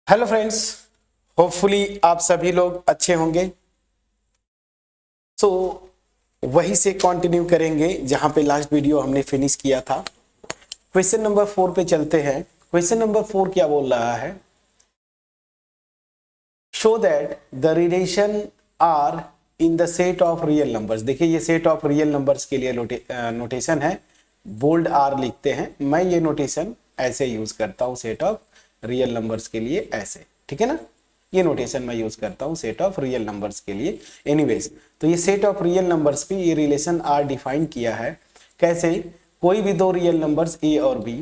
Hello friends, hopefully आप सभी लोग अच्छे होंगे। सो वहीं से कंटिन्यू करेंगे जहां पे लास्ट वीडियो हमने फिनिश किया था। क्वेश्चन नंबर 4 पे चलते हैं। क्वेश्चन नंबर 4 क्या बोल रहा है? Show that the relation R in the set of real numbers. देखिए ये सेट ऑफ रियल नंबर्स के लिए नोटेशन है, बोल्ड आर लिखते हैं। मैं ये नोटेशन ऐसे यूज करता हूँ सेट ऑफ रियल नंबर्स के लिए, ऐसे, ठीक है ना। ये नोटेशन मैं यूज करता हूँ सेट ऑफ रियल नंबर्स के लिए। एनीवेज, तो ये सेट ऑफ रियल नंबर्स पे ये रिलेशन आर डिफाइन किया है। कैसे? कोई भी दो रियल नंबर्स ए और बी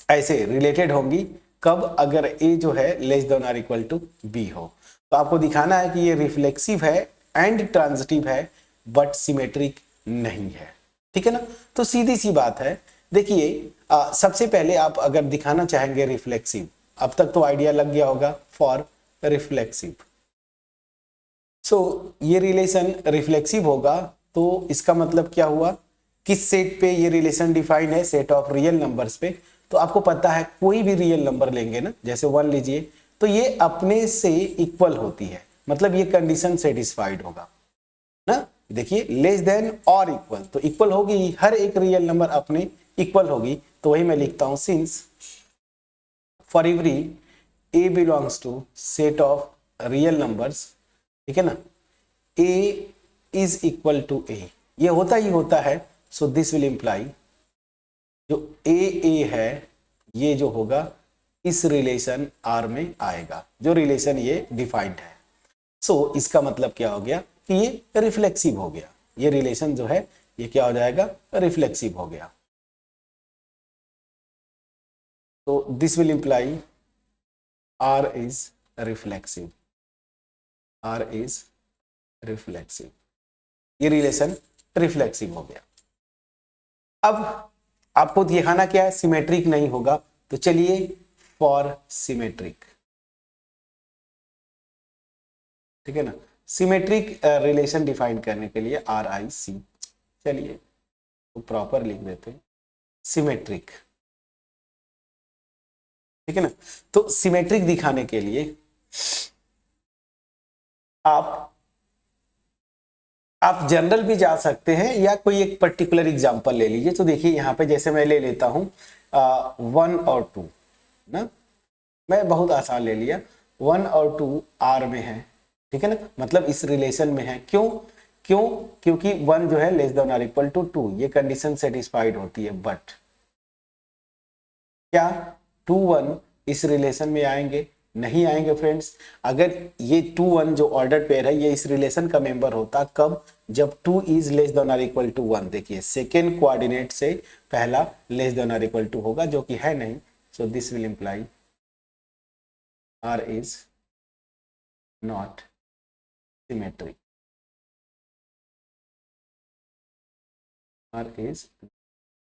ऐसे रिलेटेड होंगी कब? अगर ए जो है लेस देन और इक्वल टू बी हो। तो आपको दिखाना है कि ये रिफ्लेक्सिव है एंड ट्रांजिटिव है बट सिमेट्रिक नहीं है, ठीक है ना। तो सीधी सी बात है। देखिए सबसे पहले आप अगर दिखाना चाहेंगे रिफ्लेक्सिव, अब तक तो आइडिया लग गया होगा फॉर रिफ्लेक्सिव। सो ये रिलेशन रिफ्लेक्सिव होगा तो इसका मतलब क्या हुआ? किस सेट पे ये रिलेशन डिफाइन है? सेट ऑफ रियल नंबर्स पे। तो आपको पता है कोई भी रियल नंबर लेंगे ना, जैसे 1 लीजिए, तो ये अपने से इक्वल होती है, मतलब ये कंडीशन सेटिस्फाइड होगा ना। देखिए लेस देन और इक्वल, तो इक्वल होगी, हर एक रियल नंबर अपने इक्वल होगी। तो वही मैं लिखता हूं, since for every A belongs to set of real numbers, ठीक है ना, A is equal to A, ये होता ही होता है। सो दिस विल इंप्लाई जो ए है ये जो होगा इस रिलेशन आर में आएगा, जो रिलेशन ये डिफाइंड है। सो इसका मतलब क्या हो गया कि ये रिफ्लेक्सिव हो गया। ये रिलेशन जो है ये क्या हो जाएगा? रिफ्लेक्सिव हो गया। तो this will imply R is reflexive, R is reflexive, ये रिलेशन रिफ्लेक्सिव हो गया। अब आपको दिखाना क्या है? सिमेट्रिक नहीं होगा। तो चलिए फॉर सिमेट्रिक, ठीक है ना, सिमेट्रिक रिलेशन डिफाइन करने के लिए आर आई सी, चलिए तो प्रॉपर लिख देते हैं, सिमेट्रिक, ठीक है ना। तो सिमेट्रिक दिखाने के लिए आप जनरल भी जा सकते हैं या कोई एक पर्टिकुलर एग्जांपल ले लीजिए। तो देखिए यहाँ पे जैसे मैं ले लेता हूं 1 और 2 ना, मैं बहुत आसान ले लिया। 1 और 2 आर में है, ठीक है ना, मतलब इस रिलेशन में है। क्यों? क्योंकि 1 जो है लेस देन और इक्वल टू 2, ये कंडीशन सेटिस्फाइड होती है। बट क्या 2 1 इस रिलेशन में आएंगे? नहीं आएंगे फ्रेंड्स। अगर ये 2 1 जो ऑर्डर पेयर है ये इस रिलेशन का मेंबर होता कब? जब 2 इज लेस देन और इक्वल टू 1। देखिए सेकेंड कोऑर्डिनेट से पहला लेस देन और इक्वल टू होगा, जो कि है नहीं। सो this will imply R is not symmetric, R is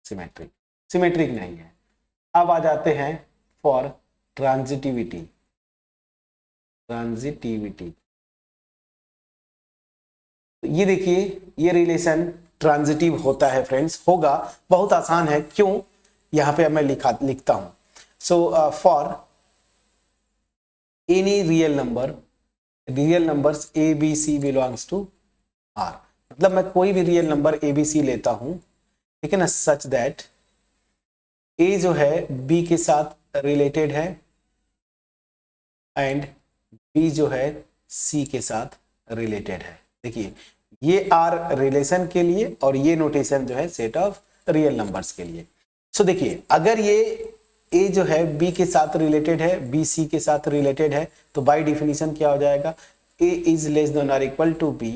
symmetric, symmetric नहीं है। अब आ जाते हैं फॉर ट्रांजिटिविटी, ट्रांजिटिविटी। ये देखिए ये रिलेशन ट्रांजिटिव होता है फ्रेंड्स, होगा, बहुत आसान है। क्यों? यहां पे मैं लिखता हूं। So for any real numbers A B C belongs to R, मतलब मैं कोई भी real number A B C लेता हूं, ठीक है ना, सच दैट ए जो है बी के साथ रिलेटेड है एंड बी जो है सी के साथ रिलेटेड है। देखिए ये आर रिलेशन के लिए और ये नोटेशन जो है सेट ऑफ रियल नंबर्स के लिए। सो देखिए अगर ये ए जो है बी के साथ रिलेटेड है, बी सी के साथ रिलेटेड है, तो बाय डिफिनीशन क्या हो जाएगा? ए इज लेस देन और equal to B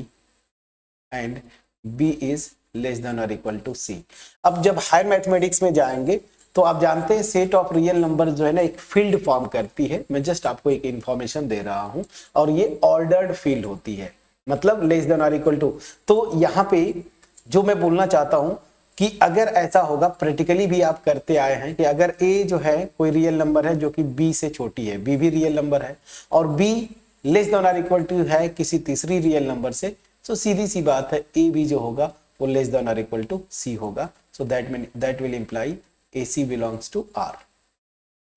and B is less than और इक्वल टू सी। अब जब हायर मैथमेटिक्स में जाएंगे तो आप जानते हैं सेट ऑफ रियल नंबर जो है ना एक फील्ड फॉर्म करती है। मैं जस्ट आपको एक इंफॉर्मेशन दे रहा हूं, और ये ऑर्डर्ड फील्ड होती है, मतलब लेस देन और इक्वल टू। तो यहाँ पे जो मैं बोलना चाहता हूं कि अगर ऐसा होगा, प्रैक्टिकली भी आप करते आए हैं कि अगर ए जो है कोई रियल नंबर है जो कि बी से छोटी है, बी भी रियल नंबर है, और बी लेस देन और इक्वल टू है किसी तीसरी रियल नंबर से, तो सीधी सी बात है ए बी जो होगा वो लेस देन और इक्वल टू सी होगा। So that will imply AC belongs to R.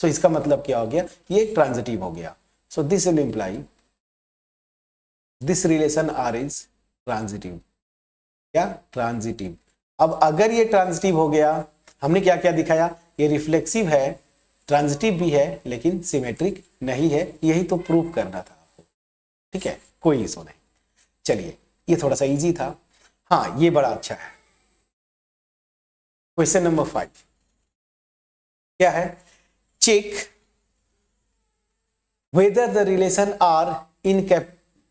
So इसका मतलब क्या हो गया, ये ट्रांजिटिव हो गया। So this will imply this relation R is transitive, क्या ट्रांजिटिव। अब अगर ये ट्रांजिटिव हो गया, हमने क्या क्या दिखाया, ये रिफ्लेक्सिव है, ट्रांजिटिव भी है, लेकिन सिमेट्रिक नहीं है, यही तो प्रूव करना था आपको। ठीक है, कोई इशू नहीं। चलिए, ये थोड़ा सा इजी था। हाँ, ये बड़ा अच्छा है। क्वेश्चन नंबर 5 क्या है, check whether the relation R in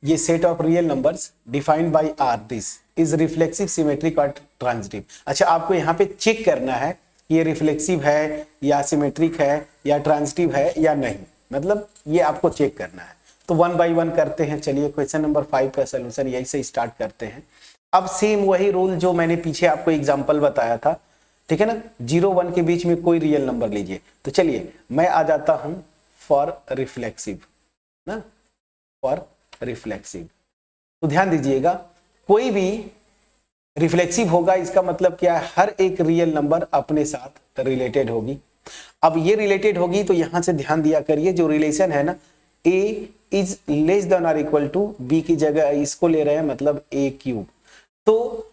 ये set of real numbers defined by R this is reflexive, symmetric और ट्रांजिटिव। अच्छा, आपको यहाँ पे चेक करना है ये रिफ्लेक्सिव है या सिमेट्रिक है या ट्रांजिटिव है या नहीं, मतलब ये आपको चेक करना है। तो 1 बाय 1 करते हैं। चलिए, क्वेश्चन नंबर 5 का सोल्यूशन यही से स्टार्ट करते हैं। अब सेम वही रूल जो मैंने पीछे आपको एग्जाम्पल बताया था, ठीक है ना, 0 1 के बीच में कोई रियल नंबर लीजिए। तो चलिए, मैं आ जाता हूं फॉर रिफ्लेक्सिव ना, फॉर रिफ्लेक्सिव। तो ध्यान दीजिएगा, कोई भी रिफ्लेक्सिव होगा, इसका मतलब क्या है, हर एक रियल नंबर अपने साथ रिलेटेड होगी। अब ये रिलेटेड होगी तो यहां से ध्यान दिया करिए, जो रिलेशन है ना, a इज लेस देन और इक्वल टू b की जगह इसको ले रहे हैं, मतलब a क्यूब। तो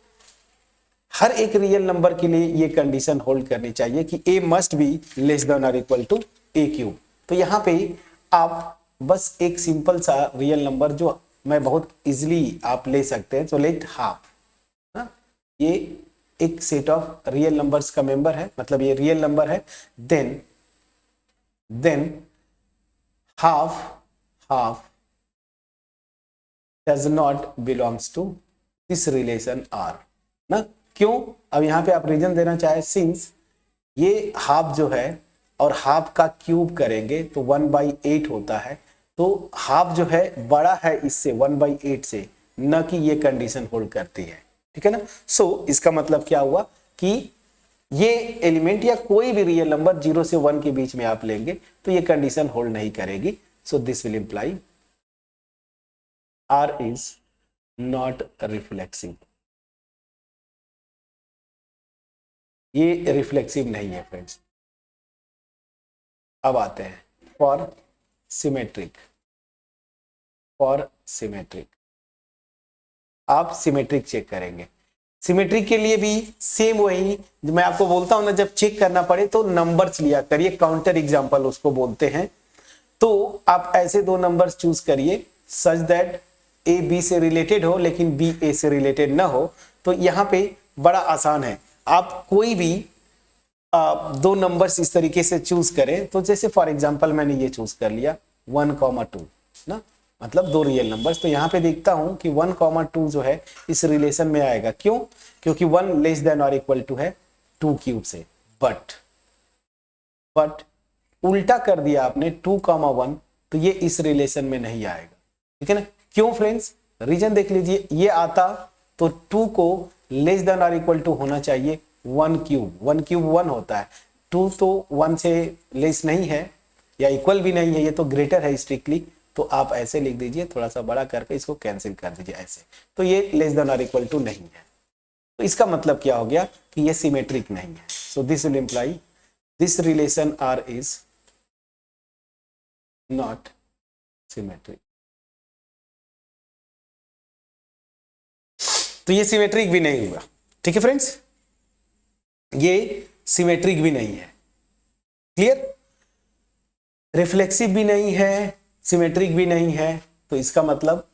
हर एक रियल नंबर के लिए ये कंडीशन होल्ड करनी चाहिए कि a must be less than और इक्वल टू a क्यूब। तो यहाँ पे आप बस एक सिंपल सा रियल नंबर जो मैं बहुत इजीली आप ले सकते हैं, तो लेट हाफ, ये एक सेट ऑफ रियल नंबर्स का मेंबर है, मतलब ये रियल नंबर है। Then half does not belongs to this relation R ना। क्यों? अब यहां पे आप रीजन देना चाहे, सिंस ये हाफ जो है और हाफ का क्यूब करेंगे तो 1/8 होता है, तो हाफ जो है बड़ा है इससे 1/8 से, न कि ये कंडीशन होल्ड करती है। ठीक है ना। सो इसका मतलब क्या हुआ कि ये एलिमेंट या कोई भी रियल नंबर 0 से 1 के बीच में आप लेंगे तो ये कंडीशन होल्ड नहीं करेगी। सो this will imply R is not reflexive, ये रिफ्लेक्सिव नहीं है फ्रेंड्स। अब आते हैं फॉर सिमेट्रिक। आप सिमेट्रिक चेक करेंगे। सिमेट्रिक के लिए भी सेम वही, मैं आपको बोलता हूं ना, जब चेक करना पड़े तो नंबर्स लिया करिए, काउंटर एग्जांपल उसको बोलते हैं। तो आप ऐसे दो नंबर्स चूज करिए सच दैट ए बी से रिलेटेड हो लेकिन बी ए से रिलेटेड ना हो। तो यहाँ पे बड़ा आसान है, आप कोई भी दो नंबर्स इस तरीके से चूज करें। तो जैसे फॉर एग्जांपल मैंने ये चूज कर लिया 1,2 ना, मतलब दो रियल नंबर्स। तो यहाँ पे देखता हूं कि 1,2 जो है इस रिलेशन में आएगा। क्यों? क्योंकि 1 लेस देन और इक्वल टू है 2 क्यूब से। बट उल्टा कर दिया आपने 2,1, तो ये इस रिलेशन में नहीं आएगा। ठीक है ना। क्यों फ्रेंड्स? रीजन देख लीजिए, ये आता तो 2 को लेस देन और इक्वल टू होना चाहिए 1 क्यूब। 1 क्यूब 1 होता है, 2 तो 1 से लेस नहीं है या इक्वल भी नहीं है, ये तो ग्रेटर है स्ट्रिक्टली। तो आप ऐसे लिख दीजिए, थोड़ा सा बड़ा करके इसको कैंसिल कर दीजिए ऐसे, तो ये लेस देन और इक्वल टू नहीं है। तो इसका मतलब क्या हो गया कि ये सिमेट्रिक नहीं है। So this will imply this relation R is not symmetric. तो ये सिमेट्रिक भी नहीं हुआ। ठीक है फ्रेंड्स, ये सिमेट्रिक भी नहीं है। क्लियर? रिफ्लेक्सिव भी नहीं है, सिमेट्रिक भी नहीं है। तो इसका मतलब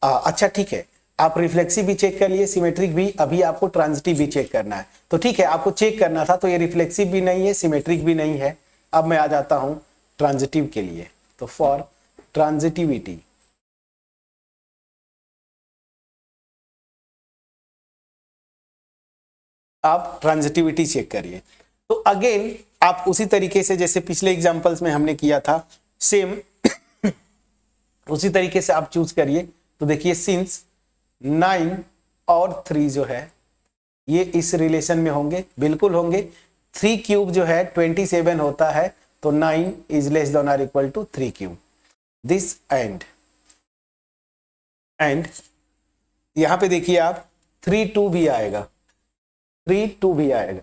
अच्छा ठीक है, आप रिफ्लेक्सिव भी चेक कर लिए, सिमेट्रिक भी, अभी आपको ट्रांजिटिव भी चेक करना है। तो ठीक है, आपको चेक करना था, तो ये रिफ्लेक्सिव भी नहीं है, सिमेट्रिक भी नहीं है। अब मैं आ जाता हूं ट्रांजिटिव के लिए। तो फॉर ट्रांजिटिविटी आप ट्रांजिटिविटी चेक करिए। तो अगेन आप उसी तरीके से जैसे पिछले एग्जांपल्स में हमने किया था, सेम उसी तरीके से आप चूज करिए। तो देखिए, सिंस 9 और 3 जो है ये इस रिलेशन में होंगे, बिल्कुल होंगे। 3 क्यूब जो है 27 होता है, तो 9 इज लेस देन और equal to 3 cube. This and यहां पे देखिए आप 3 2 भी आएगा, 3 2 भी आएगा।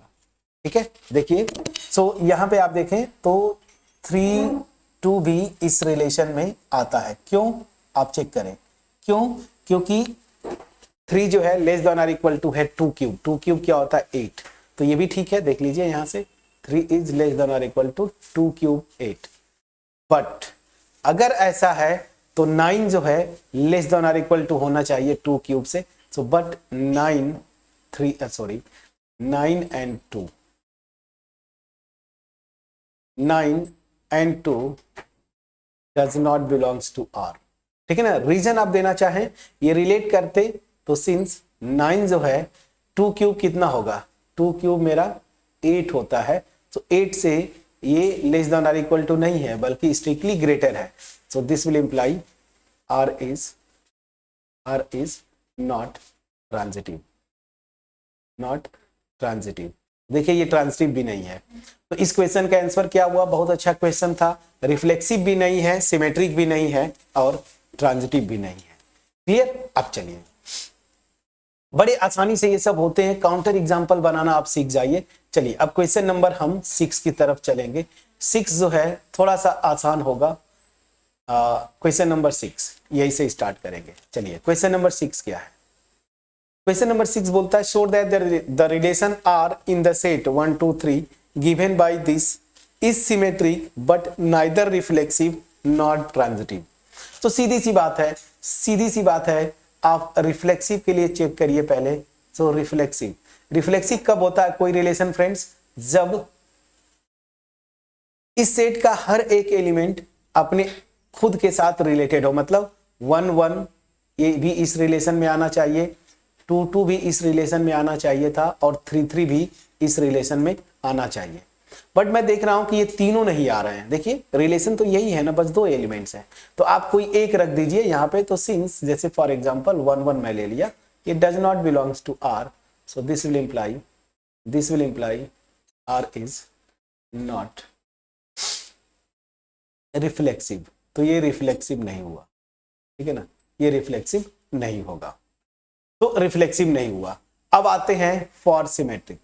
ठीक है, देखिए। सो यहां पे आप देखें तो 3 भी इस रिलेशन में आता है। क्यों, आप चेक करें क्यों, क्योंकि 3 जो है लेस देन और इक्वल टू है 2 क्यूब। 2 क्यूब क्या होता है 8, तो ये भी ठीक है, देख लीजिए यहां से 3 इज लेस देन और इक्वल टू 2 क्यूब 8। बट अगर ऐसा है तो 9 जो है लेस देन और इक्वल टू होना चाहिए 2 क्यूब से। So but 9 and 2 9 and 2 does not belongs to R। ठीक है ना, रीजन आप देना चाहें ये रिलेट करते तो सिंस 9 जो है 2 क्यूब कितना होगा, 2 क्यूब मेरा 8 होता है। तो 8 से ये लेस देन और इक्वल टू नहीं है बल्कि स्ट्रिक्टली ग्रेटर है। So this will imply R is not transitive, not transitive। देखिए ये ट्रांजिटिव भी नहीं है। तो इस क्वेश्चन का आंसर क्या हुआ, बहुत अच्छा क्वेश्चन था, रिफ्लेक्सिव भी नहीं है, सिमेट्रिक भी नहीं है और ट्रांजिटिव भी नहीं है। क्लियर। अब चलिए, बड़े आसानी से ये सब होते हैं, काउंटर एग्जांपल बनाना आप सीख जाइए। चलिए अब क्वेश्चन नंबर हम 6 की तरफ चलेंगे। 6 जो है थोड़ा सा आसान होगा। क्वेश्चन नंबर 6 यही से स्टार्ट करेंगे। चलिए क्वेश्चन नंबर 6 क्या है। क्वेश्चन नंबर 6 बोलता है show that the relation R in the set 1 2 3 given by this is symmetric but neither reflexive not transitive. तो सीधी सी बात है, आप रिफ्लेक्सिव के लिए चेक करिए पहले। सो रिफ्लेक्सिव कब होता है कोई रिलेशन फ्रेंड्स, जब इस सेट का हर एक एलिमेंट अपने खुद के साथ रिलेटेड हो। मतलब 1 1 ये भी इस रिलेशन में आना चाहिए, 2 2 भी इस रिलेशन में आना चाहिए था और 3 3 भी इस रिलेशन में आना चाहिए। बट मैं देख रहा हूं कि ये तीनों नहीं आ रहे हैं। देखिए रिलेशन तो यही है ना, बस 2 एलिमेंट्स हैं, तो आप कोई एक रख दीजिए यहाँ पे। तो सिंस जैसे फॉर एग्जांपल 1 1 मैं ले लिया, ये does not belongs to R। So this will imply R is not reflexive. तो ये रिफ्लेक्सिव नहीं हुआ, ठीक है ना, ये रिफ्लेक्सिव नहीं होगा, तो रिफ्लेक्सिव नहीं हुआ। अब आते हैं फॉर सिमेट्रिक।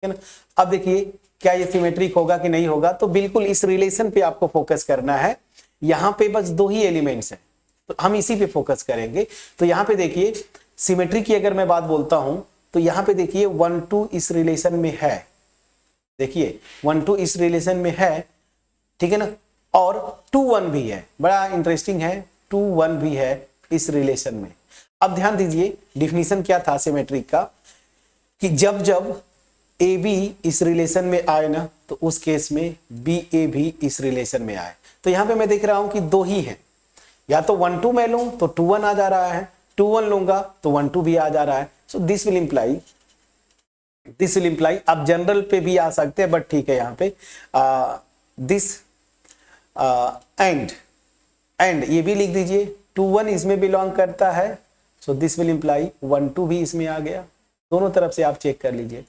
है ना। अब देखिए क्या ये सिमेट्रिक होगा कि नहीं होगा, तो बिल्कुल इस रिलेशन पे आपको फोकस करना है। यहां पे बस 2 ही एलिमेंट्स हैं, तो हम इसी पे फोकस करेंगे। तो यहां पे देखिए सिमेट्री की अगर मैं बात बोलता हूं तो यहां पे देखिए 1 2 इस रिलेशन में है, देखिए 1 2 इस रिलेशन में है, ठीक है ना, और 2 1 भी है। बड़ा इंटरेस्टिंग है, 2 1 भी है इस रिलेशन में। अब ध्यान दीजिए डिफिनीशन क्या था सिमेट्रिक का, कि जब जब ए बी इस रिलेशन में आए ना, तो उस केस में बी ए भी इस रिलेशन में आए। तो यहां पे मैं देख रहा हूं कि 2 ही हैं, या तो 1 2 मैं लूं तो 2 1 आ जा रहा है, 2 1 लूंगा तो 1 2 भी आ जा रहा है। सो दिस विल इंप्लाई आप जनरल पे भी आ सकते हैं, बट ठीक है यहाँ पे दिस एंड ये भी लिख दीजिए, 2 1 इसमें बिलोंग करता है। सो दिस विल इंप्लाई 1 2 भी इसमें आ गया। दोनों तरफ से आप चेक कर लीजिए।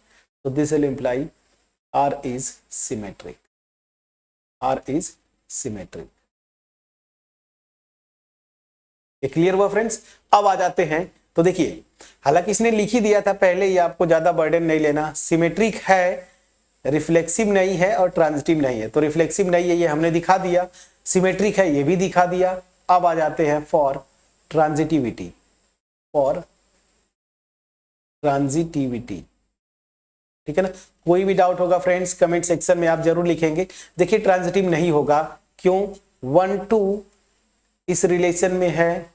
तो this will imply R is symmetric। ये क्लियर हुआ फ्रेंड्स। अब आ जाते हैं, तो देखिए हालांकि इसने लिख ही दिया था पहले, ये आपको ज्यादा बर्डन नहीं लेना। सिमेट्रिक है, रिफ्लेक्सिव नहीं है और ट्रांजिटिव नहीं है। तो रिफ्लेक्सिव नहीं है ये हमने दिखा दिया, सिमेट्रिक है ये भी दिखा दिया। अब आ जाते हैं फॉर ट्रांजिटिविटी। ठीक है ना। कोई भी डाउट होगा फ्रेंड्स कमेंट सेक्शन में आप जरूर लिखेंगे। देखिए ट्रांजिटिव नहीं होगा, क्यों, 1 2 इस रिलेशन में है,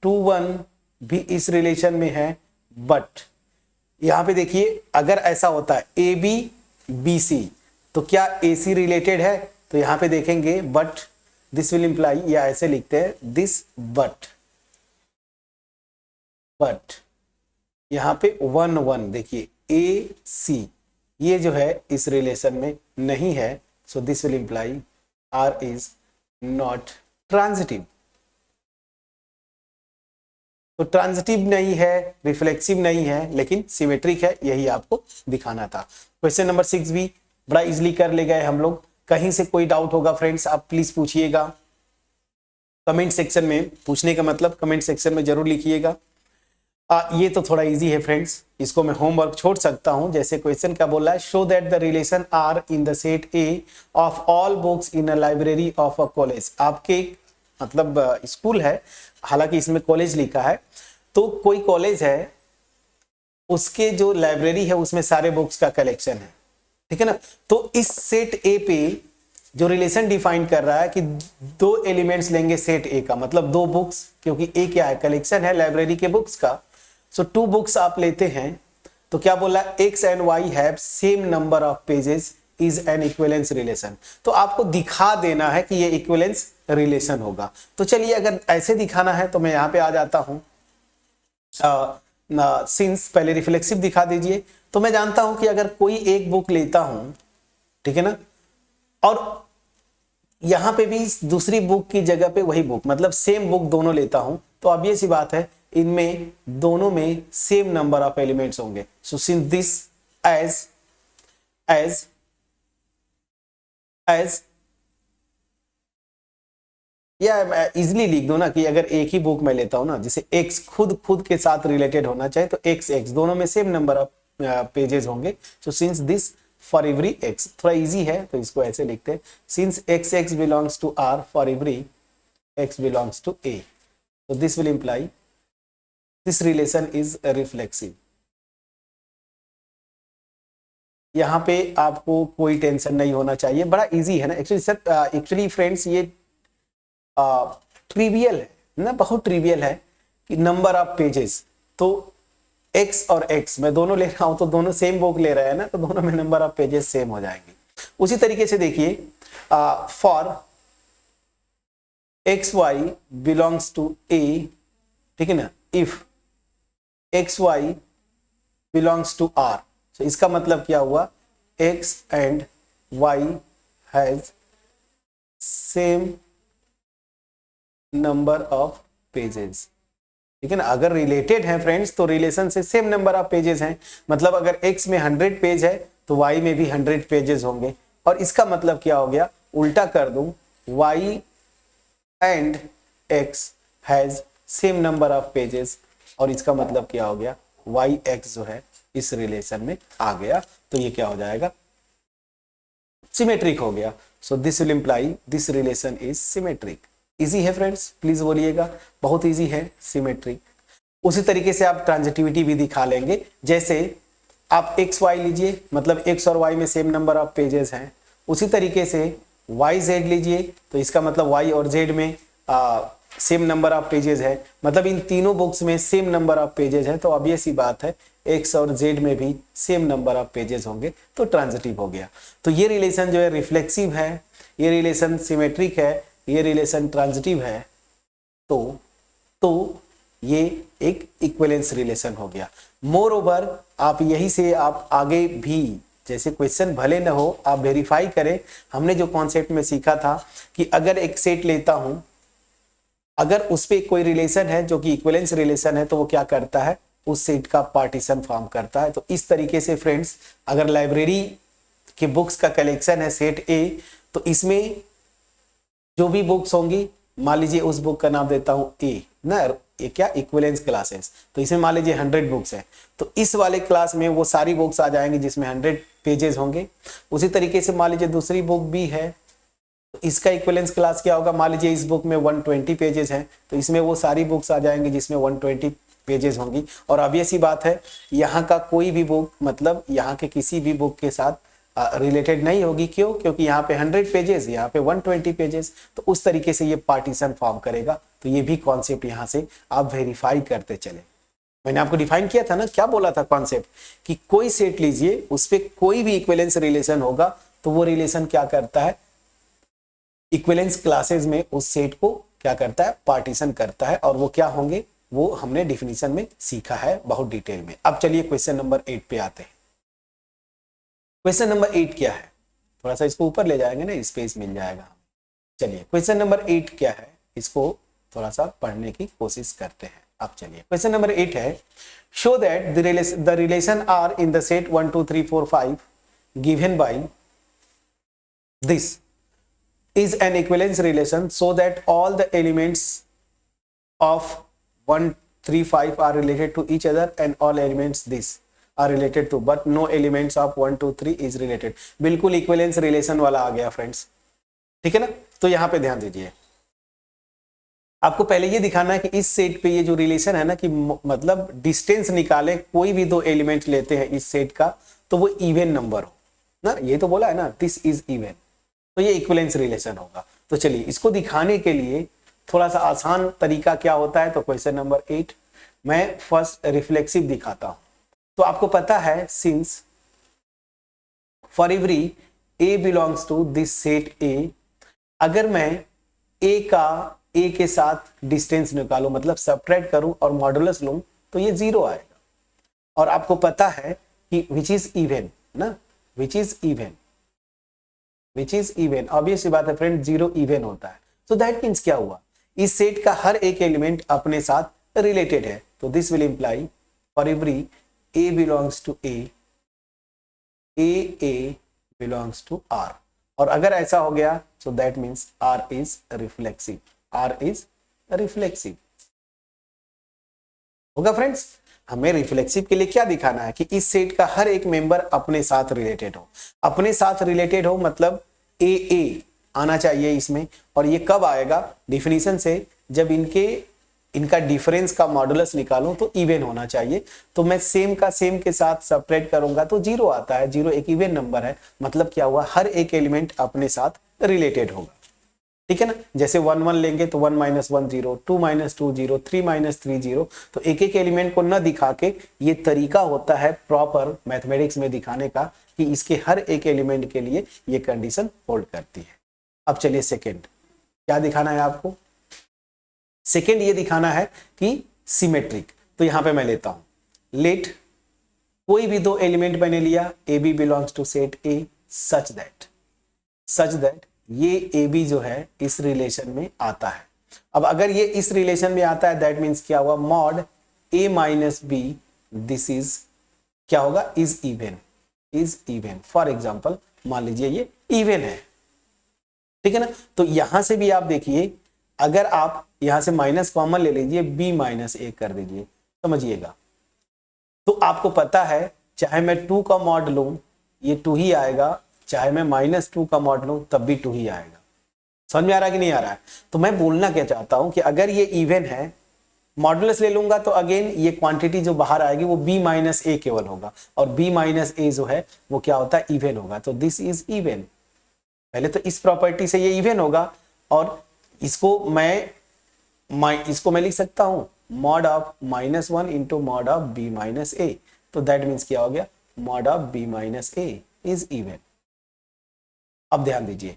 2 1 भी इस रिलेशन में है। बट यहां पे देखिए अगर ऐसा होता है ए बी बी सी, तो क्या ए सी रिलेटेड है, तो यहां पे देखेंगे बट दिस विल इंप्लाई, या ऐसे लिखते हैं दिस बट यहां पे 1 1 देखिए ए सी ये जो है इस रिलेशन में नहीं है। So this will imply R is not transitive. तो ट्रांजिटिव नहीं है, रिफ्लेक्सिव नहीं है, लेकिन सिमेट्रिक है, यही आपको दिखाना था। क्वेश्चन नंबर 6 भी बड़ा इजीली कर ले गए हम लोग। कहीं से कोई डाउट होगा फ्रेंड्स आप प्लीज पूछिएगा कमेंट सेक्शन में। पूछने का मतलब कमेंट सेक्शन में जरूर लिखिएगा। ये तो थोड़ा इजी है फ्रेंड्स, इसको मैं होमवर्क छोड़ सकता हूं। जैसे क्वेश्चन क्या बोल रहा है, show that the relation R in the set A of all books in a library of a college. आपके मतलब स्कूल है, हालांकि इसमें कॉलेज लिखा है, तो कोई कॉलेज है, उसके जो लाइब्रेरी है उसमें सारे बुक्स का कलेक्शन है, ठीक है ना। तो इस सेट ए पे जो रिलेशन डिफाइन कर रहा है कि दो एलिमेंट्स लेंगे सेट ए का, मतलब दो बुक्स, क्योंकि ए क्या है, कलेक्शन है लाइब्रेरी के बुक्स का। सो टू बुक्स आप लेते हैं, तो क्या बोला, x and why have same number of pages is an equivalence relation. तो आपको दिखा देना है कि ये इक्विवेलेंस रिलेशन होगा। तो चलिए अगर ऐसे दिखाना है तो मैं यहाँ पे आ जाता हूँ। सिंस पहले रिफ्लेक्सिव दिखा दीजिए। तो मैं जानता हूं कि अगर कोई एक बुक लेता हूं, ठीक है ना, और यहां पे भी दूसरी बुक की जगह पे वही बुक, मतलब सेम बुक दोनों लेता हूं, तो अब ये सी बात है, इनमें दोनों में सेम नंबर ऑफ एलिमेंट्स होंगे। So since this as as as या इजिली लिख दो ना कि अगर एक ही बुक मैं लेता हूं ना, जिसे एक्स खुद खुद के साथ रिलेटेड होना चाहिए, तो एक्स एक्स दोनों में सेम नंबर ऑफ पेजेस होंगे। So since this for every x, थोड़ा इजी है तो इसको ऐसे लिखते हैं, since x x belongs to R for every x belongs to A, तो this will imply this relation is reflexive. यहाँ पे आपको कोई टेंशन नहीं होना चाहिए, बड़ा इजी है ना। एक्चुअली सर, एक्चुअली फ्रेंड्स ये ट्रिवियल है ना, बहुत ट्रिवियल है कि नंबर ऑफ पेजेस, तो x और x मैं दोनों ले रहा हूं, तो दोनों सेम बुक ले रहे हैं ना, तो दोनों में नंबर ऑफ पेजेस सेम हो जाएंगे। उसी तरीके से देखिए, for x y belongs to A, ठीक है ना, if x y belongs to R, तो इसका मतलब क्या हुआ, x and y has same number of pages, ठीक है ना। अगर रिलेटेड है फ्रेंड्स, तो रिलेशन से सेम नंबर ऑफ पेजेस हैं, मतलब अगर x में 100 पेज है तो y में भी 100 पेजेस होंगे। और इसका मतलब क्या हो गया, उल्टा कर दूं, y and x has same number of pages, और इसका मतलब क्या हो गया, yx जो है इस रिलेशन में आ गया, तो ये क्या हो जाएगा, सिमेट्रिक हो गया। So this will imply this relation is symmetric. Easy है फ्रेंड्स, प्लीज बोलिएगा, बहुत इजी है, सिमेट्रिक। उसी तरीके से आप ट्रांजिटिविटी भी दिखा लेंगे, जैसे आप एक्स वाई लीजिए, मतलब एक्स और वाई में सेम नंबर ऑफ पेजेस हैं। उसी तरीके से वाई जेड लीजिए, तो इसका मतलब वाई और जेड में सेम नंबर ऑफ पेजेस है, मतलब इन तीनों बुक्स में सेम नंबर ऑफ पेजेस है, तो अब ये सी बात है एक्स और जेड में भी सेम नंबर ऑफ पेजेस होंगे, तो ट्रांजिटिव हो गया। तो ये रिलेशन जो है रिफ्लेक्सिव है, ये रिलेशन सिमेट्रिक है, ये रिलेशन ट्रांजिटिव है, तो ये एक इक्विवेलेंस रिलेशन हो गया। मोर ओवर आप यही से आप आगे भी, जैसे क्वेश्चन भले न हो, आप वेरीफाई करें। हमने जो कॉन्सेप्ट में सीखा था कि अगर एक सेट लेता हूं, अगर उस पे कोई रिलेशन है जो कि इक्विवेलेंस रिलेशन है, तो वो क्या करता है, उस सेट का पार्टीशन फॉर्म करता है। तो इस तरीके से फ्रेंड्स, अगर लाइब्रेरी के बुक्स का कलेक्शन है सेट ए, तो इसमें जो भी बुक्स होंगी, मान लीजिए उस बुक का नाम देता हूं ए ना, ये क्या, इक्विवेलेंस क्लासेस, तो इसमें मान लीजिए 100 बुक्स हैं, तो इस वाले क्लास में वो सारी बुक्स आ जाएंगी जिसमें 100 पेजेस होंगे। उसी तरीके से मान लीजिए दूसरी बुक भी है, तो इसका इक्विवेलेंस क्लास क्या होगा, मान लीजिए इस बुक में 120 पेजेस हैं, तो इसमें वो सारी बुक्स आ जाएंगी जिसमें 120 पेजेस होंगी। और अब ये सी बात है, यहाँ का कोई भी बुक, मतलब यहाँ के किसी भी बुक के साथ रिलेटेड नहीं होगी। क्यों, क्योंकि यहाँ पे 100 पेजेस, यहाँ पे 120 पेजेस, तो उस तरीके से ये पार्टीशन फॉर्म करेगा। तो ये भी कॉन्सेप्ट यहाँ से आप वेरीफाई करते चले। मैंने आपको डिफाइन किया था ना, क्या बोला था कॉन्सेप्ट, कि कोई सेट लीजिए, उस पर कोई भी इक्विवेलेंस रिलेशन होगा, तो वो रिलेशन क्या करता है, इक्विवेलेंस क्लासेस में उस सेट को क्या करता है, पार्टीशन करता है। और वो क्या होंगे, वो हमने डिफिनीशन में सीखा है बहुत डिटेल में। अब चलिए क्वेश्चन नंबर 8 पे आते हैं। क्वेश्चन नंबर 8 क्या है, थोड़ा सा इसको ऊपर ले जाएंगे ना, स्पेस मिल जाएगा। चलिए क्वेश्चन नंबर 8 क्या है, इसको थोड़ा सा पढ़ने की कोशिश करते हैं। अब चलिए क्वेश्चन नंबर 8 है, show that the relation R in the set 1 2 3 4 5 given by this is an equivalence relation so that all the elements of 1 3, 5 are related to each other and all elements this are related to, but no elements of 1, 2, 3 is related. बिल्कुल equivalence relation वाला आ गया friends, ठीक है ना। तो यहाँ पे ध्यान दीजिए, आपको पहले ये दिखाना है कि इस सेट पे ये जो रिलेशन है ना, कि मतलब डिस्टेंस निकाले, कोई भी दो एलिमेंट लेते हैं इस सेट का तो वो इवन नंबर हो ना, ये तो बोला है ना, दिस इज इवन, तो ये इक्विवेलेंस रिलेशन होगा। तो चलिए इसको दिखाने के लिए थोड़ा सा आसान तरीका क्या होता है, तो क्वेश्चन नंबर 8 मैं फर्स्ट रिफ्लेक्सिव दिखाता हूं। तो आपको पता है, since for every A belongs to this set A, अगर मैं ए के साथ डिस्टेंस निकालूं, मतलब सब्ट्रैक्ट करूं और मॉडुलस लूं, तो ये 0 आएगा। और आपको पता है कि विच इज इवन ना, विच इज इवन, ऑब्वियस सी बात है फ्रेंड, 0 इवन होता है। तो दैट मीन्स क्या हुआ, इस सेट का हर एक एलिमेंट अपने साथ रिलेटेड है। तो this will imply for every A belongs to A belongs to R. और अगर ऐसा हो गया so that means R is reflexive, R is reflexive होगा फ्रेंड्स। हमें रिफ्लेक्सिव के लिए क्या दिखाना है कि इस सेट का हर एक मेंबर अपने साथ रिलेटेड हो, अपने साथ रिलेटेड हो मतलब ए आना चाहिए इसमें। और ये कब आएगा, डिफिनीशन से, जब इनका डिफरेंस का मॉडुलस निकालूं तो इवन होना चाहिए। तो मैं सेम का सेम के साथ सब्ट्रैक्ट करूंगा तो 0 आता है, 0 एक इवन नंबर है, मतलब क्या हुआ, हर एक एलिमेंट अपने साथ रिलेटेड होगा, ठीक है ना। जैसे 1 1 लेंगे तो 1 - 1 0, 2 - 2 0, 3 - 3 0। तो एक एक एलिमेंट को न दिखा के, ये तरीका होता है प्रॉपर मैथमेटिक्स में दिखाने का कि इसके हर एक एलिमेंट के लिए ये कंडीशन होल्ड करती है। अब चलिए सेकेंड, क्या दिखाना है आपको, सेकेंड ये दिखाना है कि सिमेट्रिक। तो यहां पे मैं लेता हूं, लेट कोई भी दो एलिमेंट मैंने लिया, A B belongs to set A such that ये ए बी जो है इस रिलेशन में आता है। अब अगर ये इस रिलेशन में आता है दैट मीन्स क्या हुआ, mod A minus B this is क्या होगा, इज इवन। फॉर एग्जाम्पल मान लीजिए ये इवन है, ठीक है ना। तो यहां से भी आप देखिए, अगर आप यहां से माइनस कॉमन ले लीजिए, b - a कर दीजिए, समझिएगा। तो आपको पता है चाहे मैं 2 का मॉड लूं ये 2 ही आएगा, चाहे मैं -2 का मॉड लूं तब भी 2 ही आएगा। समझ में आ रहा है कि नहीं आ रहा है। तो मैं बोलना क्या चाहता हूं कि अगर ये इवन है, मॉडुलस ले लूंगा तो अगेन ये क्वांटिटी जो बाहर आएगी वो b - a केवल होगा, और b - a जो है वो क्या होता है, इवन होगा। तो दिस इज इवन, पहले तो इस प्रॉपर्टी से ये इवन होगा। और इसको मैं लिख सकता हूं mod of -1 into mod of b - a। तो दैट मीन्स क्या हो गया, mod of b - a is even. अब ध्यान दीजिए,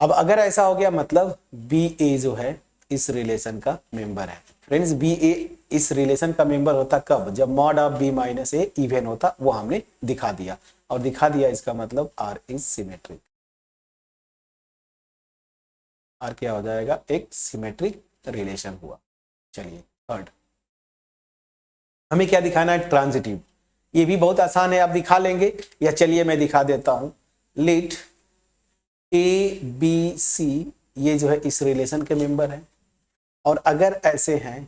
अब अगर ऐसा हो गया मतलब ba जो है इस रिलेशन का मेंबर है। फ्रेंड्स ba इस रिलेशन का मेंबर होता कब, जब mod of b - a even होता, वो हमने दिखा दिया। और दिखा दिया इसका मतलब R इज सिमेट्रिक, R क्या हो जाएगा, एक सिमेट्रिक रिलेशन हुआ। चलिए थर्ड, हमें क्या दिखाना है, ट्रांजिटिव। ये भी बहुत आसान है, आप दिखा लेंगे, या चलिए मैं दिखा देता हूं। लेट ए बी सी ये जो है इस रिलेशन के मेंबर है, और अगर ऐसे हैं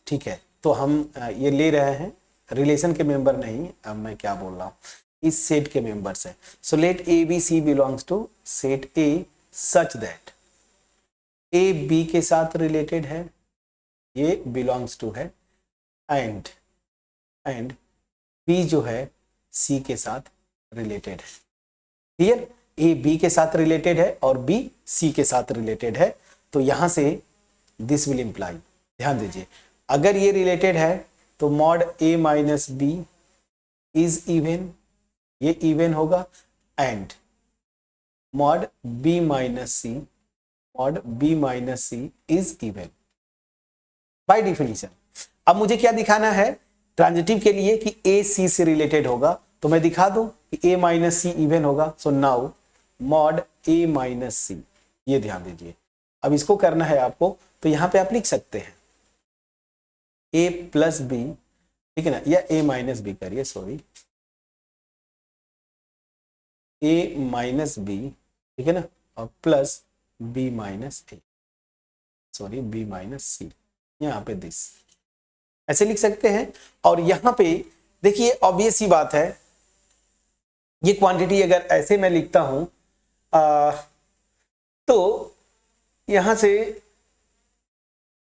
ठीक है, तो हम ये ले रहे हैं रिलेशन के मेंबर नहीं, अब मैं क्या बोल रहा हूं, इस सेट के मेंबर्स है। So let A B C belongs to set A such that A B के साथ रिलेटेड है, ये बिलोंग्स टू है, एंड बी जो है सी के साथ रिलेटेड है। क्लियर, ए बी के साथ रिलेटेड है और बी सी के साथ रिलेटेड है। तो यहां से दिस विल इंप्लाई, ध्यान दीजिए, अगर ये रिलेटेड है तो mod A minus B is even, ये इवन होगा, and mod B minus C is even by definition. अब मुझे क्या दिखाना है ट्रांजिटिव के लिए कि ए सी से रिलेटेड होगा, तो मैं दिखा दूं कि ए माइनस सी इवन होगा। So now mod A minus सी, ये ध्यान दीजिए। अब इसको करना है आपको, तो यहां पे आप लिख सकते हैं ए प्लस बी, ठीक है ना, या ए माइनस बी करिए, सॉरी ए माइनस बी, ठीक है ना, और प्लस बी माइनस ए, सॉरी बी माइनस सी। यहाँ पे दिस ऐसे लिख सकते हैं। और यहाँ पे देखिए ऑब्वियस सी बात है, ये क्वांटिटी अगर ऐसे मैं लिखता हूं तो यहां से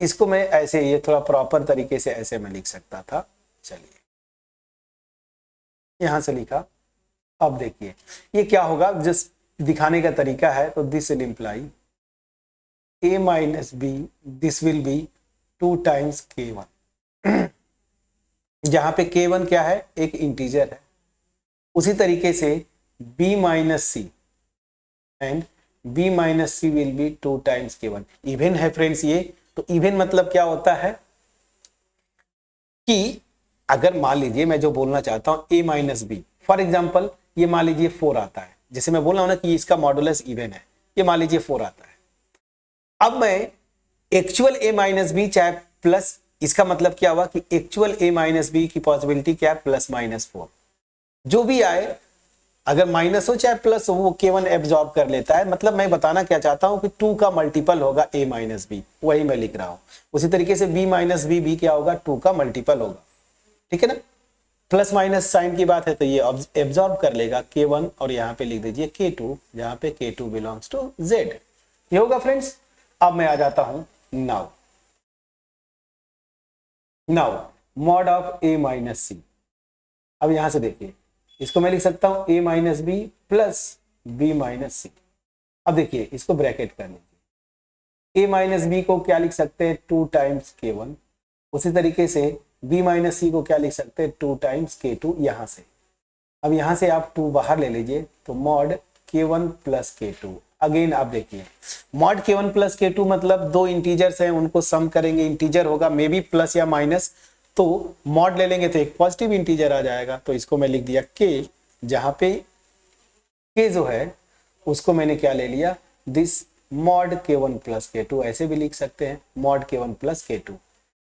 इसको मैं ऐसे, ये थोड़ा प्रॉपर तरीके से ऐसे मैं लिख सकता था। चलिए यहां से लिखा। अब देखिए ये क्या होगा, जिस दिखाने का तरीका है, तो this will imply a minus B, this will be 2 times k1 जहां पे k1 क्या है, एक इंटीजर है। उसी तरीके से b minus C and b minus C will be 2 times k1। Even है फ्रेंड्स ये, तो इवन मतलब क्या होता है कि अगर मान लीजिए मैं जो बोलना चाहता हूं a minus B, for example ये मान लीजिए 4 आता है, जैसे मैं बोल रहा हूं ना कि इसका मॉडुलस इवन है, ये मान लीजिए 4 आता है। अब मैं एक्चुअल a माइनस बी चाहे प्लस, इसका मतलब क्या हुआ कि एक्चुअल a माइनस बी की पॉसिबिलिटी क्या है, +-4। जो भी आए, अगर माइनस हो चाहे प्लस हो, वो k1 एब्जॉर्ब कर लेता है। मतलब मैं बताना क्या चाहता हूं कि 2 का मल्टीपल होगा a माइनस बी, वही मैं लिख रहा हूं। उसी तरीके से b माइनस बी भी क्या होगा, 2 का मल्टीपल होगा। ठीक है ना, प्लस माइनस साइन की बात है तो ये एब्जॉर्ब कर लेगा k1, और यहाँ पे लिख दीजिए k2, जहां पे k2 बिलोंग्स टू z। ये होगा फ्रेंड्स। अब मैं आ जाता हूं now mod of a minus c. अब यहां से देखिए, इसको मैं लिख सकता हूं a minus b plus b minus c. अब देखिए इसको ब्रैकेट कर लीजिए, a माइनस बी को क्या लिख सकते हैं, 2 टाइम्स k1। उसी तरीके से b माइनस सी को क्या लिख सकते हैं, 2 टाइम्स k2 यहां से। अब यहां से आप 2 बाहर ले लीजिए, तो mod k1 plus k2। Again आप देखिए, मॉड k1 प्लस k2 मतलब दो इंटीजर्स हैं, उनको सम करेंगे, इंटीजर होगा, मे बी प्लस या माइनस, तो मॉड ले लेंगे तो एक पॉजिटिव इंटीजर आ जाएगा। तो इसको मैं लिख दिया k, जहां पे k जो है उसको मैंने क्या ले लिया, this mod k1 plus k2। ऐसे भी लिख सकते हैं मॉड k1 प्लस k2,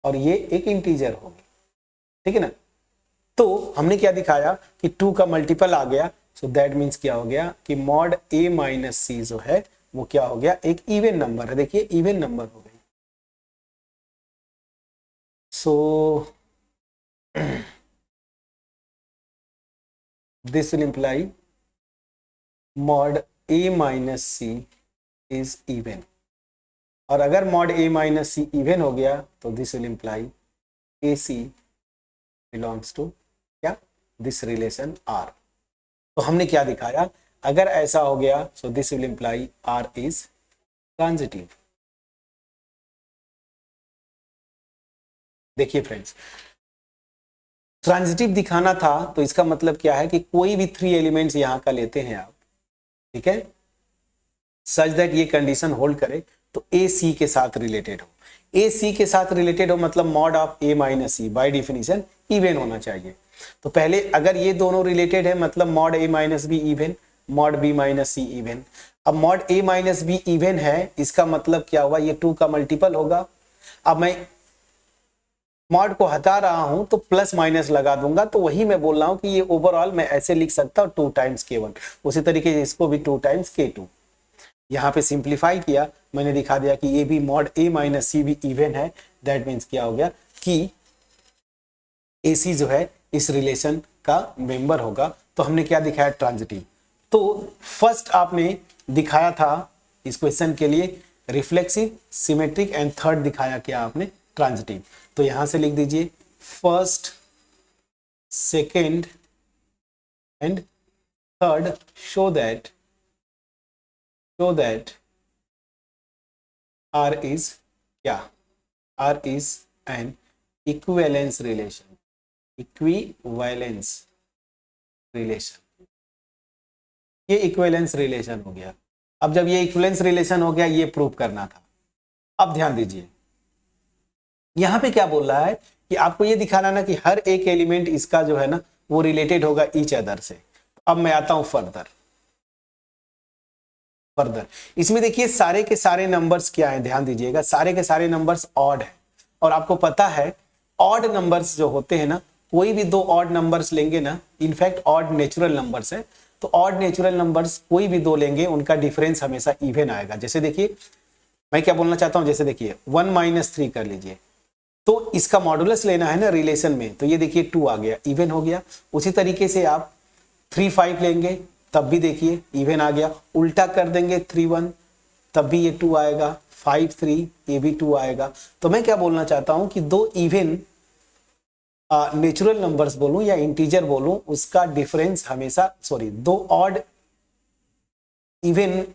और ये एक इंटीजर होगी। ठीक है ना, तो हमने क्या दिखाया कि 2 का मल्टीपल आ गया, सो दैट मीन्स क्या हो गया कि मॉड a माइनस सी जो है वो क्या हो गया, एक इवन नंबर है। देखिए इवन नंबर हो गई। So this will imply mod a minus C is even, और अगर mod a minus C even हो गया तो this will imply A C belongs to क्या, दिस रिलेशन R। तो हमने क्या दिखाया, अगर ऐसा हो गया so this will imply R is transitive. देखिए फ्रेंड्स, ट्रांजिटिव दिखाना था तो इसका मतलब क्या है कि कोई भी 3 एलिमेंट्स यहां का लेते हैं आप, ठीक है, सच दैट ये कंडीशन होल्ड करे, तो ए सी के साथ रिलेटेड हो। ए सी के साथ रिलेटेड हो मतलब mod of a minus C by definition even होना चाहिए। तो पहले अगर ये दोनों रिलेटेड है मतलब mod a minus b even, mod b minus C even. अब mod a minus b even है, इसका मतलब क्या हुआ, ये 2 का मल्टीपल होगा। अब मैं मॉड को हटा रहा हूं तो प्लस माइनस लगा दूंगा, तो वही मैं बोल रहा हूं कि ये ओवरऑल मैं ऐसे लिख सकता हूं 2 टाइम्स k1। उसी तरीके से इसको भी 2 टाइम्स k2। यहाँ पे सिंप्लीफाई किया, मैंने दिखा दिया कि ये भी मॉड a माइनस सी भी इवन है। दैट मीन्स क्या हो गया कि AC जो है इस रिलेशन का मेंबर होगा। तो हमने क्या दिखाया, ट्रांजिटिव। तो फर्स्ट आपने दिखाया था इस क्वेश्चन के लिए रिफ्लेक्सिव, सिमेट्रिक, एंड थर्ड दिखाया क्या आपने, ट्रांजिटिव। तो यहां से लिख दीजिए first, second and third show that R is क्या, R is an equivalence relation, ये इक्विवेलेंस रिलेशन हो गया। अब जब ये इक्विवेलेंस रिलेशन हो गया, ये प्रूव करना था। अब ध्यान दीजिए, यहां पे क्या बोल रहा है कि आपको ये दिखाना ना कि हर एक एलिमेंट इसका जो है ना वो रिलेटेड होगा ईच अदर से। अब मैं आता हूं फर्दर। इसमें देखिए सारे के सारे नंबर्स क्या है, ध्यान दीजिएगा, सारे के सारे नंबर्स ऑड है। और आपको पता है ऑड नंबर्स जो होते हैं ना, कोई भी दो ऑड नंबर्स लेंगे ना, इनफैक्ट ऑड नेचुरल नंबर्स है, तो ऑड नेचुरल नंबर्स कोई भी दो लेंगे उनका डिफरेंस हमेशा इवन आएगा। जैसे देखिए मैं क्या बोलना चाहता हूं, जैसे देखिए 1 - 3 कर लीजिए, तो इसका मॉडुलस लेना है ना रिलेशन में, तो ये देखिए 2 आ गया, इवन हो गया। उसी तरीके से आप 3 5 लेंगे तब भी देखिए इवन आ गया। उल्टा कर देंगे 3 1 तब भी ये 2 आएगा, 5 3 ये भी 2 आएगा। तो मैं क्या बोलना चाहता हूं कि दो इवन नेचुरल नंबर्स बोलूं या इंटीजर बोलूं, उसका डिफरेंस हमेशा, सॉरी, दो ऑड इवन,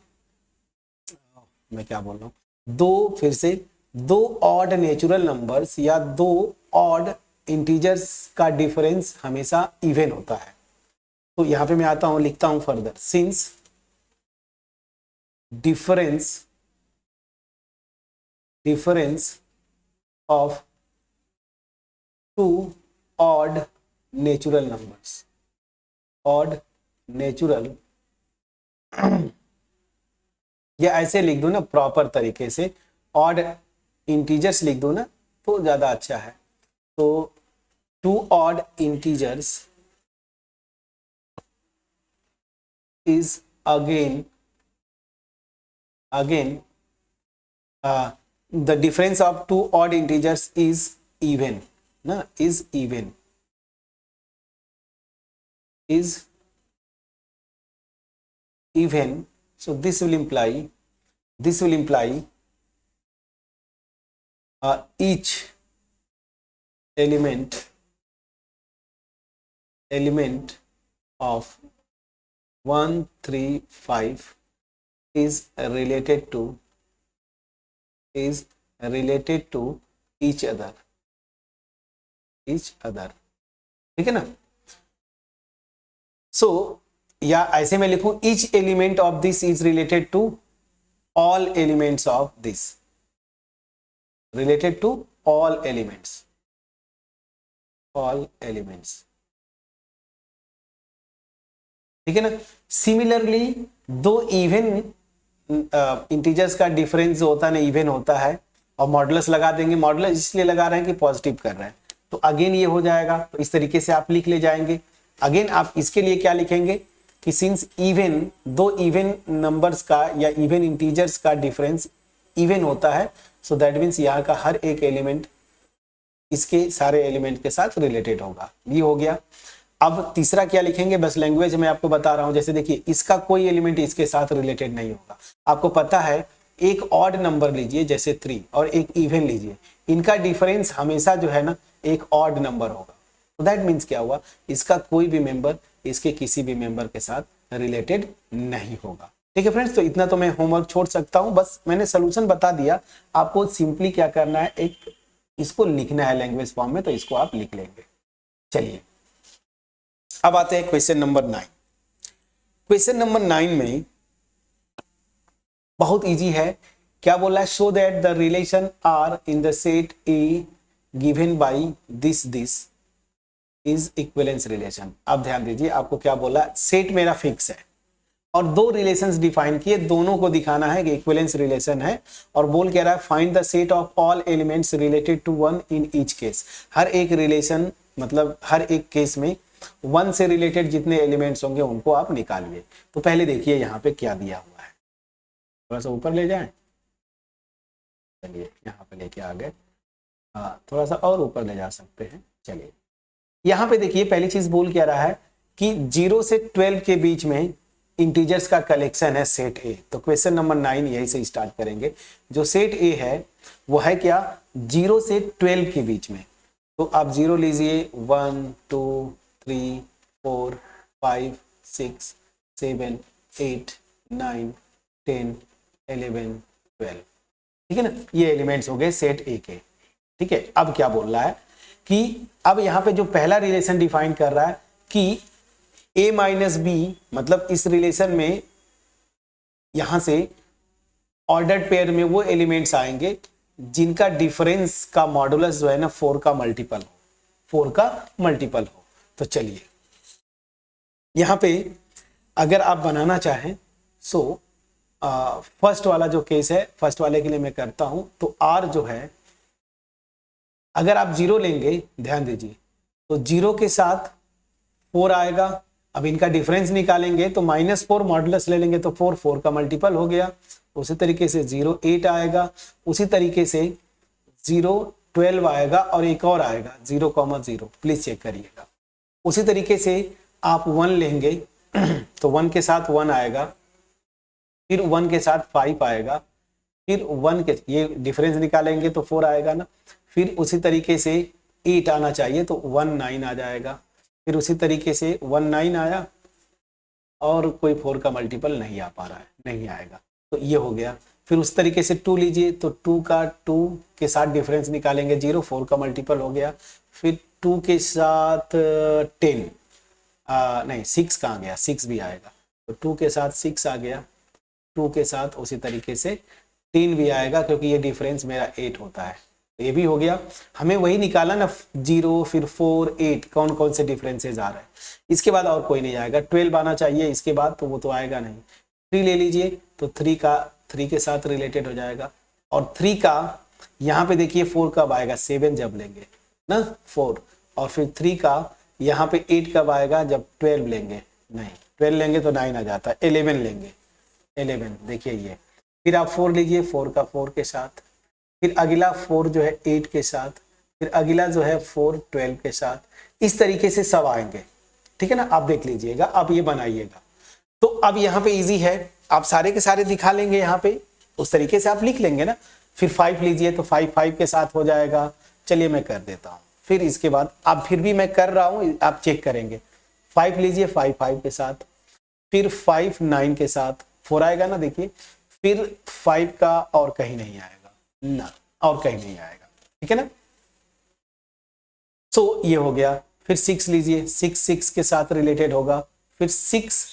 मैं क्या बोल रहा हूं, दो, फिर से दो ऑड नेचुरल नंबर्स या दो ऑड इंटीजर्स का डिफरेंस हमेशा इवन होता है। तो यहां पे मैं आता हूं, लिखता हूं further, since difference of two odd natural numbers, odd natural, या ऐसे लिख दो ना प्रॉपर तरीके से, ऑड इंटीजर्स लिख दो ना तो ज्यादा अच्छा है। तो two odd integers is again the difference of two odd integers is even ना, is even, is even. So this will imply each element of 1 3 5 is related to each other, ठीक है ना। सो या ऐसे में लिखूं, each element of this is related to all elements of this, related to all elements, ठीक है ना। सिमिलरली दो इवन इंटीजर्स का डिफरेंस जो होता है ना, इवन होता है, और मॉडुलस लगा देंगे, मॉडुलस इसलिए लगा रहे हैं कि पॉजिटिव कर रहे हैं, तो अगेन ये हो जाएगा। तो इस तरीके से आप लिख ले जाएंगे। अगेन आप इसके लिए क्या लिखेंगे कि सिंस इवन, दो इवन नंबर्स का या इवन इंटीजर्स का डिफरेंस इवन होता है, सो दैट मीन्स यहाँ का हर एक एलिमेंट इसके सारे एलिमेंट के साथ रिलेटेड होगा। ये हो गया। अब तीसरा क्या लिखेंगे, बस लैंग्वेज में आपको बता रहा हूं। जैसे देखिए, इसका कोई एलिमेंट इसके साथ रिलेटेड नहीं होगा। आपको पता है, एक ऑड नंबर लीजिए जैसे 3 और एक इवन लीजिए, इनका डिफरेंस हमेशा जो है ना एक ऑड नंबर होगा। तो दैट मीन्स क्या हुआ, इसका कोई भी मेंबर इसके किसी भी मेंबर के साथ रिलेटेड नहीं होगा। ठीक है फ्रेंड्स, तो इतना तो मैं होमवर्क छोड़ सकता हूं, बस मैंने सोल्यूशन बता दिया। आपको सिंपली क्या करना है, एक इसको लिखना है लैंग्वेज फॉर्म में, तो इसको आप लिख लेंगे। चलिए अब आते हैं क्वेश्चन नंबर 9। क्वेश्चन नंबर 9 में बहुत इजी है। क्या बोला है, show that the relation R in the set A given by this is equivalence relation. अब ध्यान दीजिए, आपको क्या बोला, सेट मेरा फिक्स है और दो रिलेशंस डिफाइन किए, दोनों को दिखाना है कि इक्विवेलेंस रिलेशन है, और बोल कह रहा है find the set of all elements related to one in each case. हर एक रिलेशन मतलब हर एक केस में वन से रिलेटेड जितने एलिमेंट्स होंगे उनको आप निकालिए। तो पहले देखिए यहाँ पे क्या दिया हुआ है, थोड़ा सा ऊपर ले जाएं, चलिए यहाँ पे लेके आ गए, हाँ थोड़ा सा और ऊपर ले जा सकते हैं। चलिए यहाँ पे देखिए, पहली चीज बोल क्या रहा है कि 0 से 12 के बीच में इंटीजर्स का कलेक्शन है सेट ए। तो क्वेश्चन नंबर 9 यही से स्टार्ट करेंगे। जो सेट ए है वो है क्या, 0 से 12 के बीच में। तो आप 0 लीजिए, 1 2 3 4 5 6 7 8 9 10 11 12, ठीक है ना। ये एलिमेंट्स हो गए सेट ए के। ठीक है, अब क्या बोल रहा है कि अब यहाँ पे जो पहला रिलेशन डिफाइन कर रहा है कि a माइनस बी, मतलब इस रिलेशन में यहां से ऑर्डर्ड पेयर में वो एलिमेंट्स आएंगे जिनका डिफरेंस का मॉडुलस जो है ना 4 का मल्टीपल हो। तो चलिए यहां पे अगर आप बनाना चाहें, सो फर्स्ट वाला जो केस है, फर्स्ट वाले के लिए मैं करता हूं। तो r जो है, अगर आप 0 लेंगे, ध्यान दीजिए, तो 0 के साथ 4 आएगा। अब इनका डिफरेंस निकालेंगे तो -4 मॉडुलस ले लेंगे तो 4 का मल्टीपल हो गया। उसी तरीके से 0 8 आएगा, उसी तरीके से 0 12 आएगा और एक और आएगा 0,0, प्लीज चेक करिएगा। उसी तरीके से आप 1 लेंगे तो 1 के साथ 1 आएगा, फिर 1 के साथ 5 आएगा, फिर 1 के ये डिफरेंस निकालेंगे तो 4 आएगा ना, फिर उसी तरीके से 8 आना चाहिए तो 1 9 आ जाएगा, फिर उसी तरीके से 1 9 आया और कोई 4 का मल्टीपल नहीं आ पा रहा है, नहीं आएगा, तो ये हो गया। फिर उस तरीके से 2 लीजिए तो 2 का 2 के साथ डिफरेंस निकालेंगे 0, 4 का मल्टीपल हो गया, फिर 2 के साथ 10 नहीं 6 कहाँ गया, 6 भी आएगा, तो 2 के साथ 6 आ गया, 2 के साथ उसी तरीके से 10 भी आएगा क्योंकि ये डिफरेंस मेरा 8 होता है, तो ये भी हो गया। हमें वही निकाला ना 0 फिर 4 8 कौन कौन से डिफरेंसेस आ रहे हैं, इसके बाद और कोई नहीं आएगा। 12 आना चाहिए इसके बाद, तो वो तो आएगा नहीं। 3 ले लीजिए तो 3 के साथ रिलेटेड हो जाएगा, और 3 का यहाँ पे देखिए 4 कब आएगा, 7 जब लेंगे ना 4, और फिर 3 का यहाँ पे 8 कब आएगा, जब 12 लेंगे, नहीं 12 लेंगे तो 9 आ जाता है, 11 लेंगे 11, देखिए ये। फिर आप 4 लीजिए, 4 का 4 के साथ, फिर अगला 4 जो है 8 के साथ, फिर अगला जो है 4 12 के साथ, इस तरीके से सब आएंगे, ठीक है ना। आप देख लीजिएगा, आप ये बनाइएगा। तो अब यहाँ पे इजी है, आप सारे के सारे दिखा लेंगे यहाँ पे, उस तरीके से आप लिख लेंगे ना। फिर 5 लीजिए तो 5 5 के साथ हो जाएगा, चलिए मैं कर देता हूँ। फिर इसके बाद अब फिर भी मैं कर रहा हूँ, आप चेक करेंगे। 5 लीजिए 5 5 के साथ, फिर 5 9 के साथ 4 आएगा ना, देखिए। फिर 5 का और कहीं नहीं आएगा ना, और कहीं नहीं आएगा, ठीक है ना। तो ये हो गया। फिर 6 लीजिए, 6 6 के साथ रिलेटेड होगा, फिर 6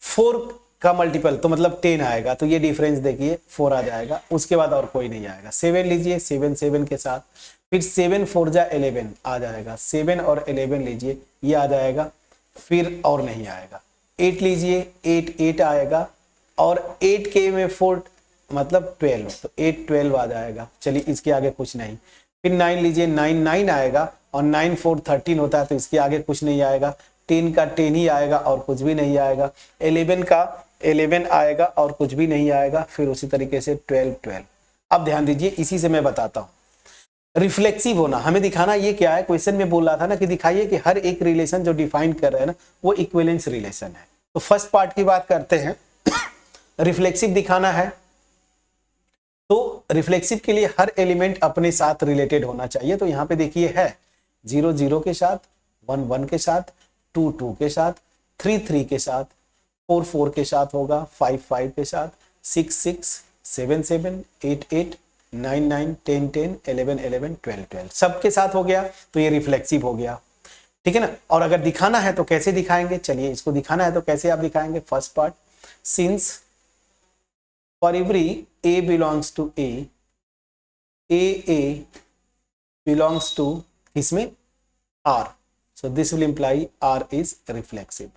4 का मल्टीपल तो मतलब 10 आएगा, तो ये डिफरेंस देखिए 4 आ जाएगा, उसके बाद और कोई नहीं आएगा। 7 लीजिए, 7 7 के साथ, फिर 7 4 जा 11 आ जाएगा, 7 और 11 लीजिए, ये आ जाएगा, फिर और नहीं आएगा। 8 लीजिए, 8 8 आएगा, और 8 के में 4 मतलब 12, तो 8 12 आ जाएगा, चलिए इसके आगे कुछ नहीं। फिर 9 लीजिए, 9 9 आएगा, और 9 4 13 होता है, तो इसके आगे कुछ नहीं आएगा। 10 का 10 ही आएगा और कुछ भी नहीं आएगा। 11 का 11 आएगा और कुछ भी नहीं आएगा। फिर उसी तरीके से 12 12। अब ध्यान दीजिए, इसी से मैं बताता हूँ रिफ्लेक्सिव होना हमें दिखाना। ये क्या है, क्वेश्चन में बोल रहा था ना कि दिखाइए कि हर एक रिलेशन जो डिफाइन कर रहे हैं ना वो इक्विवेलेंस रिलेशन है। तो फर्स्ट पार्ट की बात करते हैं। रिफ्लेक्सिव दिखाना है तो रिफ्लेक्सिव के लिए हर एलिमेंट अपने साथ रिलेटेड होना चाहिए। तो यहाँ पे देखिए है 0 0 के साथ, 1 1 के साथ, 2 2 के साथ, 3 3 के साथ, 4 4 के साथ होगा, 5 5 के साथ, 6 6 7 7 8 8 9 9 10 10 11 11 12 12 सबके साथ हो गया। तो ये रिफ्लेक्सिव हो गया, ठीक है ना। और अगर दिखाना है तो कैसे दिखाएंगे, चलिए इसको दिखाना है तो कैसे आप दिखाएंगे। First part, since for every A belongs to A belongs to इसमें R, so this will imply R is reflexive,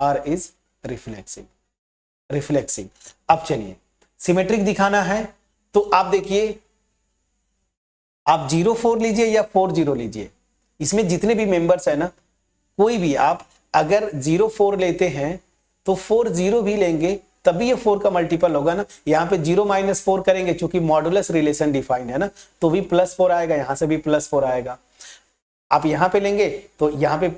R is reflexive। अब चलिए सिमेट्रिक दिखाना है तो आप देखिए, आप 0 4 लीजिए या 4 0 लीजिए, इसमें जितने भी मेंबर्स है ना, कोई भी आप अगर 0 4 लेते हैं तो 4 0 भी लेंगे तभी ये 4 का मल्टीपल होगा ना। यहाँ पे 0 - 4 करेंगे क्योंकि मॉडुलस रिलेशन डिफाइन है ना, तो भी +4 आएगा, यहाँ से भी +4 आएगा। आप यहाँ पे लेंगे तो यहाँ पे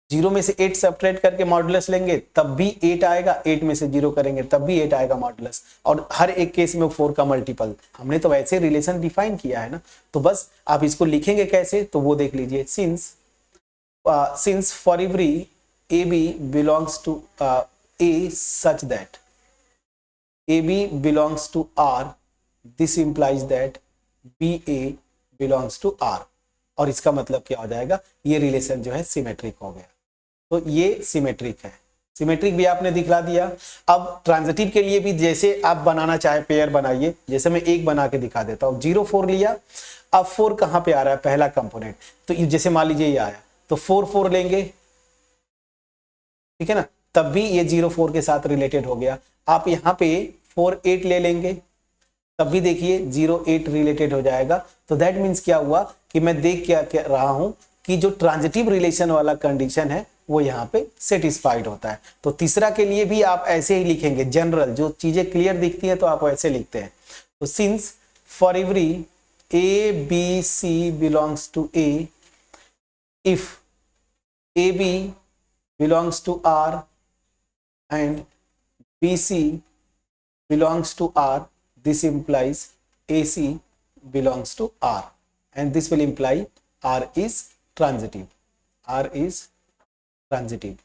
0 में से 8 सब्ट्रैक्ट करके मॉडुलस लेंगे तब भी 8 आएगा, 8 में से 0 करेंगे तब भी 8 आएगा मॉडुलस, और हर एक केस में 4 का मल्टीपल। हमने तो वैसे रिलेशन डिफाइन किया है ना, तो बस आप इसको लिखेंगे कैसे तो वो देख लीजिए। Since for every AB belongs to A such that AB belongs to R, this implies that BA belongs to R, और इसका मतलब क्या हो जाएगा, ये रिलेशन जो है सिमेट्रिक हो गया। तो ये सिमेट्रिक है, सिमेट्रिक भी आपने दिखला दिया। अब ट्रांजिटिव के लिए भी जैसे आप बनाना चाहे पेयर बनाइए, जैसे मैं एक बना के दिखा देता हूँ। 0 4 लिया, अब 4 कहाँ पे आ रहा है, पहला कंपोनेंट, तो जैसे मान लीजिए ये आया तो 4 4 लेंगे, ठीक है ना, तब भी ये 0 4 के साथ रिलेटेड हो गया। आप यहाँ पे 4 8 ले लेंगे तब भी देखिए 0 8 रिलेटेड हो जाएगा। तो दैट मीन्स क्या हुआ कि मैं देख क्या रहा हूं कि जो ट्रांजिटिव रिलेशन वाला कंडीशन है वो यहाँ पे सेटिस्फाइड होता है। तो तीसरा के लिए भी आप ऐसे ही लिखेंगे, जनरल जो चीजें क्लियर दिखती हैं तो आप ऐसे लिखते हैं। तो since for every A B C belongs to A, if A B belongs to R and B C belongs to R, this implies AC belongs to R, and this will imply R is transitive. R is transitive.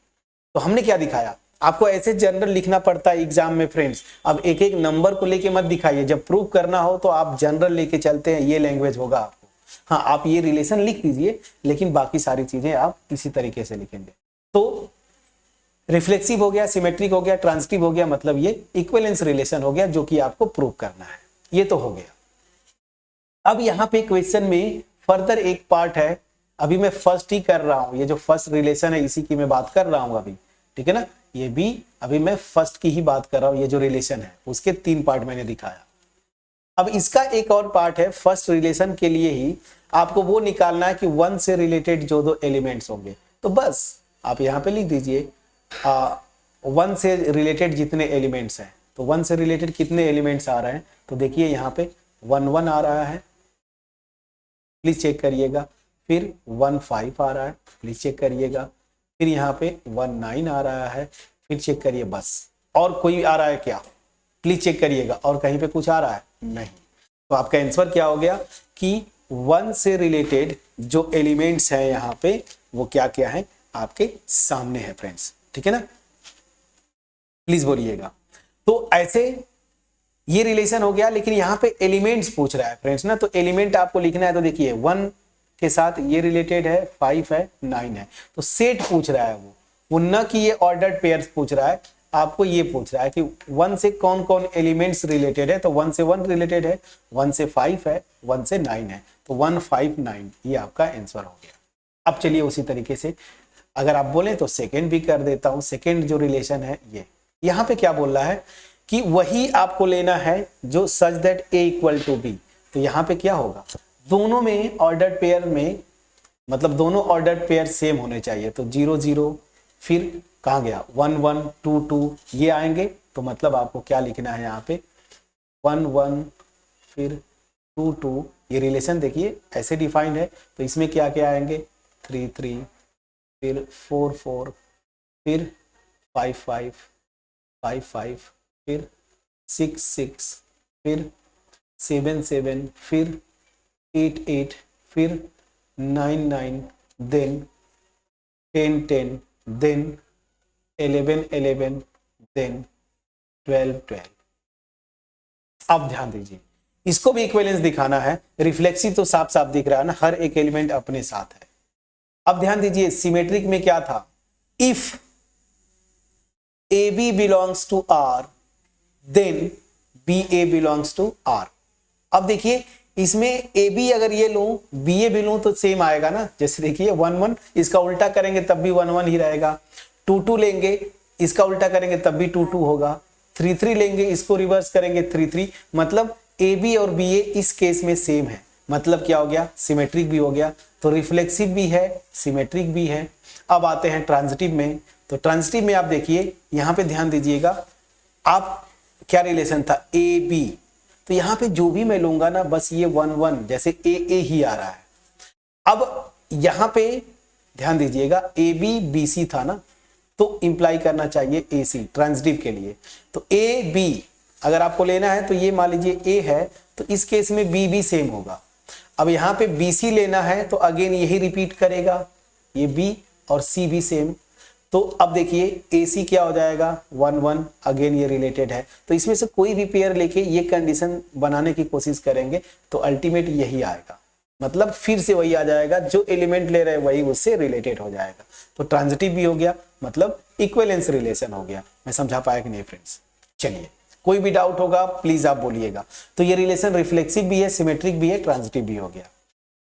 तो हमने क्या दिखाया? आपको ऐसे general लिखना पड़ता है exam में फ्रेंड्स। अब एक एक नंबर को लेके मत दिखाइए, जब प्रूव करना हो तो आप जनरल लेके चलते हैं, ये लैंग्वेज होगा आपको। हाँ, आप ये रिलेशन लिख दीजिए, लेकिन बाकी सारी चीजें आप इसी तरीके से लिखेंगे। तो रिफ्लेक्सिव हो गया, सिमेट्रिक हो गया, ट्रांजिटिव हो गया, मतलब ये इक्विवेलेंस रिलेशन हो गया जो कि आपको प्रूव करना है। ये तो हो गया। अब यहाँ पे क्वेश्चन में फर्दर एक पार्ट है, अभी मैं फर्स्ट ही कर रहा हूं, ये जो फर्स्ट रिलेशन है इसी की मैं बात कर रहा हूं अभी, ठीक है ना। ये भी अभी मैं फर्स्ट की ही बात कर रहा हूं, ये जो रिलेशन है उसके 3 पार्ट मैंने दिखाया। अब इसका एक और पार्ट है, फर्स्ट रिलेशन के लिए ही आपको वो निकालना है कि 1 से रिलेटेड जो 2 एलिमेंट्स होंगे। तो बस आप यहाँ पे लिख दीजिए 1 से रिलेटेड जितने एलिमेंट्स हैं। तो 1 से रिलेटेड कितने एलिमेंट्स आ रहे हैं, तो देखिए यहाँ पे 1 1 आ रहा है, प्लीज चेक करिएगा। फिर 1 5 आ रहा है, प्लीज चेक करिएगा। फिर यहाँ पे 1 9 आ रहा है, फिर चेक करिए बस। और कोई आ रहा है क्या, प्लीज चेक करिएगा। और कहीं पे कुछ आ रहा है, नहीं। तो आपका आंसर क्या हो गया कि 1 से रिलेटेड जो एलिमेंट्स हैं यहाँ पे वो क्या क्या है आपके सामने है फ्रेंड्स, ठीक है ना। प्लीज बोलिएगा। तो ऐसे ये रिलेशन हो गया, लेकिन यहाँ पे एलिमेंट्स पूछ रहा है फ्रेंड्स ना। तो एलिमेंट आपको लिखना है, तो देखिए 1 के साथ ये रिलेटेड है, 5 है, 9 है। तो सेट पूछ रहा है वो न कि ये ऑर्डर्ड पेयर्स पूछ रहा है, आपको ये पूछ रहा है कि 1 से कौन कौन एलिमेंट्स रिलेटेड है। तो 1 से 1 रिलेटेड है, 1 से 5 है, 1 से 9 है। तो 1 5 9 ये आपका आंसर हो गया। अब चलिए उसी तरीके से अगर आप बोलें तो सेकेंड भी कर देता हूं। सेकेंड जो रिलेशन है ये यहाँ पे क्या बोल रहा है कि वही आपको लेना है जो such that A equal to B। तो यहाँ पे क्या होगा, दोनों में ऑर्डर्ड पेयर में, मतलब दोनों ऑर्डर्ड पेयर सेम होने चाहिए। तो 0 0 फिर कहाँ गया 1 1 2 2 ये आएंगे। तो मतलब आपको क्या लिखना है यहाँ पे 1 1 फिर 2 2। ये रिलेशन देखिए ऐसे डिफाइंड है। तो इसमें क्या क्या आएंगे 3 3 फिर 4 4 फिर 5 5 5 5 फिर 6 6 फिर 7 7 फिर 8 8 फिर 9 9 देन 10 10 देन 11 11 देन 12 12। अब ध्यान दीजिए, इसको भी इक्विवेलेंस दिखाना है। रिफ्लेक्सिव तो साफ साफ दिख रहा है ना, हर एक एलिमेंट अपने साथ है। अब ध्यान दीजिए, सिमेट्रिक में क्या था, if A B belongs to R then B A belongs to R. अब देखिए इसमें ए बी अगर ये लूं बी ए भी लूं तो सेम आएगा ना। जैसे देखिए 1 1 इसका उल्टा करेंगे तब भी 1 1 ही रहेगा। 2 2 लेंगे इसका उल्टा करेंगे तब भी 2 2 होगा। 3 3 लेंगे इसको रिवर्स करेंगे 3 3। मतलब ए बी और बी ए इस केस में सेम है। मतलब क्या हो गया, सिमेट्रिक भी हो गया। तो रिफ्लेक्सिव भी है, सिमेट्रिक भी है। अब आते हैं ट्रांजिटिव में। तो ट्रांजिटिव में आप देखिए यहाँ पे ध्यान दीजिएगा, आप क्या रिलेशन था ए बी। तो यहाँ पे जो भी मैं लूंगा ना बस ये 1 1 जैसे ए ही आ रहा है। अब यहाँ पे ध्यान दीजिएगा ए बी बी सी था ना, तो इंप्लाई करना चाहिए ए सी ट्रांजिटिव के लिए। तो ए बी अगर आपको लेना है तो ये मान लीजिए ए है, तो इस केस में बी भी सेम होगा। अब यहाँ पे बी सी लेना है तो अगेन यही रिपीट करेगा, ये बी और सी भी सेम। तो अब देखिए ए सी क्या हो जाएगा 1 1, अगेन ये रिलेटेड है। तो इसमें से कोई भी पेयर लेके ये कंडीशन बनाने की कोशिश करेंगे तो अल्टीमेट यही आएगा। मतलब फिर से वही आ जाएगा, जो एलिमेंट ले रहे हैं वही उससे रिलेटेड हो जाएगा। तो ट्रांजिटिव भी हो गया, मतलब इक्विवेलेंस रिलेशन हो गया। मैं समझा पाया कि नहीं फ्रेंड्स? चलिए, कोई भी डाउट होगा प्लीज आप बोलिएगा। तो ये रिलेशन रिफ्लेक्सिव भी है, सिमेट्रिक भी है, ट्रांजिटिव भी हो गया।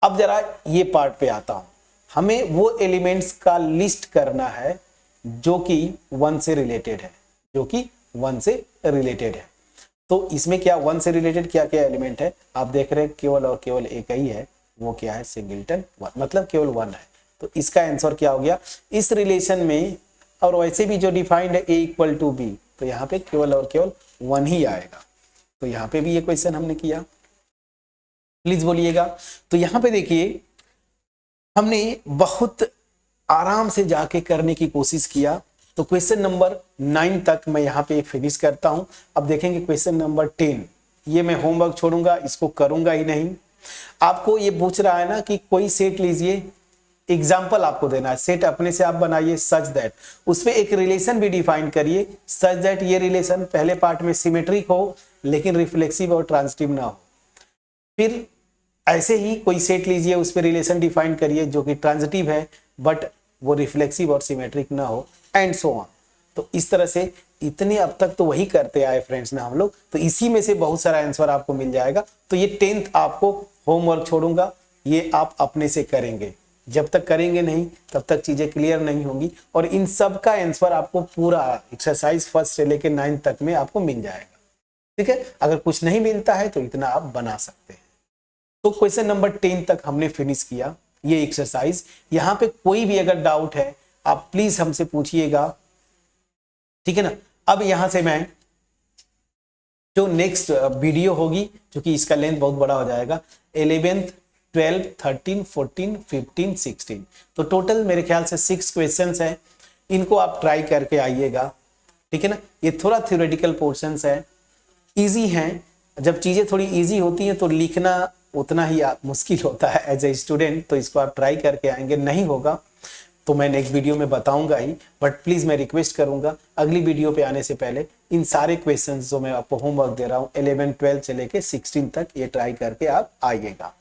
अब जरा ये पार्ट पे आता हूं, हमें वो एलिमेंट्स का लिस्ट करना है जो कि 1 से रिलेटेड है, जो कि 1 से रिलेटेड है। तो इसमें क्या 1 से रिलेटेड क्या क्या एलिमेंट है आप देख रहे हैं, केवल और केवल एक ही है, वो क्या है सिंगलटन 1, मतलब केवल 1 है। तो इसका आंसर क्या हो गया इस रिलेशन में। और वैसे भी जो डिफाइंड है ए इक्वल टू बी, तो यहाँ पे केवल और केवल 1 ही आएगा। तो यहाँ पे भी ये क्वेश्चन हमने किया। प्लीज बोलिएगा। तो यहाँ पे देखिए हमने बहुत आराम से जाके करने की कोशिश किया। तो क्वेश्चन नंबर 9 तक मैं यहाँ पे फिनिश करता हूँ। अब देखेंगे क्वेश्चन नंबर 10, ये मैं होमवर्क छोड़ूंगा, इसको करूंगा ही नहीं। आपको ये पूछ रहा है ना कि कोई सेट लीजिए, एग्जाम्पल आपको देना है, सेट अपने से आप बनाइए सच दैट, उसमें एक रिलेशन भी डिफाइन करिए सच दैट ये रिलेशन पहले पार्ट में सिमेट्रिक हो लेकिन रिफ्लेक्सिव और ट्रांजिटिव ना हो। फिर ऐसे ही कोई सेट लीजिए, उस पर रिलेशन डिफाइन करिए जो कि ट्रांजिटिव है बट वो रिफ्लेक्सिव और सिमेट्रिक ना हो, एंड सो ऑन। तो इस तरह से इतने अब तक तो वही करते आए फ्रेंड्स ना हम लोग, तो इसी में से बहुत सारा आंसर आपको मिल जाएगा। तो ये 10th आपको होमवर्क छोड़ूंगा, ये आप अपने से करेंगे। जब तक करेंगे नहीं तब तक चीजें क्लियर नहीं होंगी, और इन सब का आंसर आपको पूरा एक्सरसाइज 1 से लेकर 9 तक में आपको मिल जाएगा। ठीक है, अगर कुछ नहीं मिलता है तो इतना आप बना सकते हैं। तो क्वेश्चन नंबर 10 तक हमने फिनिश किया ये एक्सरसाइज। यहाँ पे कोई भी अगर डाउट है आप प्लीज हमसे पूछिएगा, ठीक है ना। अब यहां से मैं जो नेक्स्ट वीडियो होगी, क्योंकि इसका लेंथ बहुत बड़ा हो जाएगा, 11th 12 13 14 15 16, तो टोटल मेरे ख्याल से 6 क्वेश्चंस हैं। इनको आप ट्राई करके आइएगा, ठीक है ना। ये थोड़ा थ्योरेटिकल पोर्शंस है, इजी हैं। जब चीजें थोड़ी इजी होती हैं तो लिखना उतना ही मुश्किल होता है एज ए स्टूडेंट, तो इसको आप ट्राई करके आएंगे। नहीं होगा तो मैं नेक्स्ट वीडियो में बताऊंगा ही, बट प्लीज मैं रिक्वेस्ट करूंगा अगली वीडियो पे आने से पहले इन सारे क्वेश्चंस जो मैं आपको होमवर्क दे रहा हूं 11 12 से लेके 16 तक, ये ट्राई करके आप आइएगा।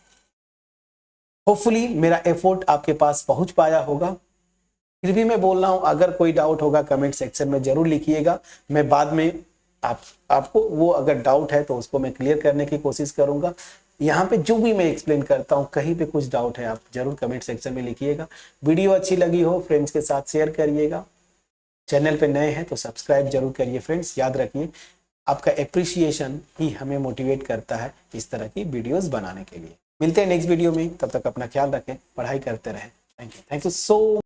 होपफुली मेरा एफर्ट आपके पास पहुंच पाया होगा। फिर भी मैं बोल रहा हूं, अगर कोई डाउट होगा कमेंट सेक्शन में जरूर लिखिएगा। मैं बाद में आपको वो अगर डाउट है तो उसको मैं क्लियर करने की कोशिश करूंगा। यहाँ पे जो भी मैं एक्सप्लेन करता हूँ, कहीं पे कुछ डाउट है आप जरूर कमेंट सेक्शन में लिखिएगा। वीडियो अच्छी लगी हो फ्रेंड्स के साथ शेयर करिएगा। चैनल पे नए हैं तो सब्सक्राइब जरूर करिए फ्रेंड्स। याद रखिए आपका एप्रिसिएशन ही हमें मोटिवेट करता है इस तरह की वीडियोस बनाने के लिए। मिलते हैं नेक्स्ट वीडियो में, तब तक अपना ख्याल रखें, पढ़ाई करते रहें। Thank you so